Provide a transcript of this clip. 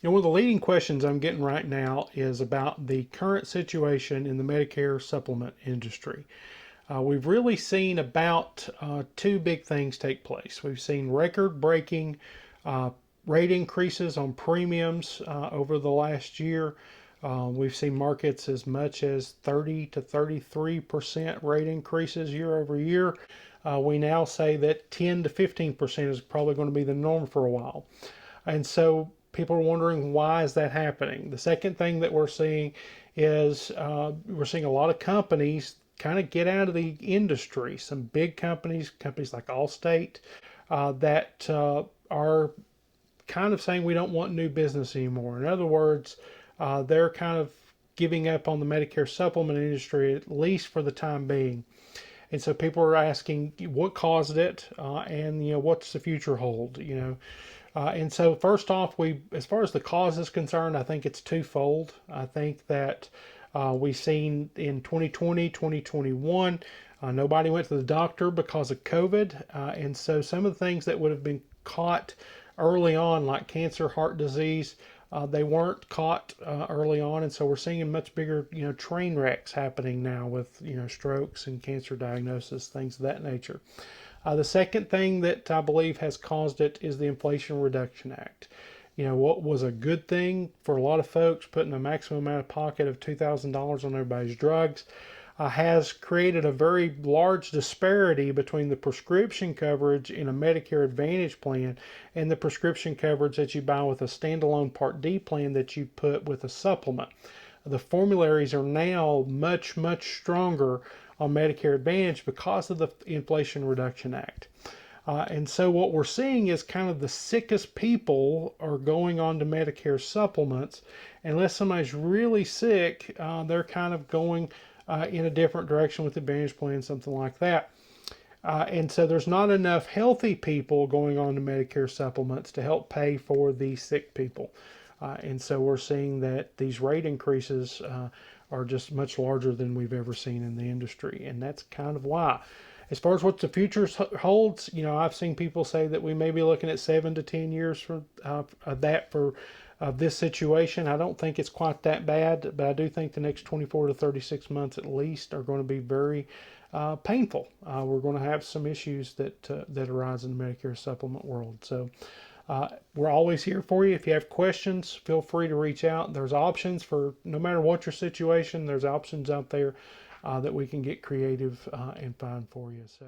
One of the leading questions I'm getting right now is about the current situation in the Medicare supplement industry. We've really seen about two big things take place. We've seen record-breaking uh, rate increases on premiums over the last year. We've seen markets as much as 30 to 33% rate increases year over year. We now say that 10 to 15% is probably going to be the norm for a while. And so people are wondering, why is that happening? The second thing that we're seeing is we're seeing a lot of companies kind of get out of the industry. Some big companies like Allstate, that are kind of saying we don't want new business anymore. In other words, they're kind of giving up on the Medicare supplement industry, at least for the time being. And so people are asking what caused it, and what's the future hold. And so first off, as far as the cause is concerned, I think it's twofold. I think that we've seen in 2020, 2021, nobody went to the doctor because of COVID. And so some of the things that would have been caught early on, like cancer, heart disease, they weren't caught early on. And so we're seeing much bigger, train wrecks happening now with, strokes and cancer diagnosis, things of that nature. The second thing that I believe has caused it is the Inflation Reduction Act. What was a good thing for a lot of folks, putting a maximum amount of pocket of $2,000 on everybody's drugs, has created a very large disparity between the prescription coverage in a Medicare Advantage plan and the prescription coverage that you buy with a standalone Part D plan that you put with a supplement. The formularies are now much, much stronger on Medicare Advantage because of the Inflation Reduction Act. And so what we're seeing is kind of the sickest people are going on to Medicare supplements. Unless somebody's really sick, they're kind of going in a different direction with Advantage Plan, something like that. And so there's not enough healthy people going on to Medicare supplements to help pay for the sick people. And so we're seeing that these rate increases are just much larger than we've ever seen in the industry. And that's kind of why. As far as what the future holds, I've seen people say that we may be looking at 7 to 10 years for this situation. I don't think it's quite that bad, but I do think the next 24 to 36 months at least are going to be very painful. We're going to have some issues that arise in the Medicare supplement world. So we're always here for you. If you have questions, feel free to reach out. There's options for no matter what your situation. There's options out there that we can get creative and find for you. So.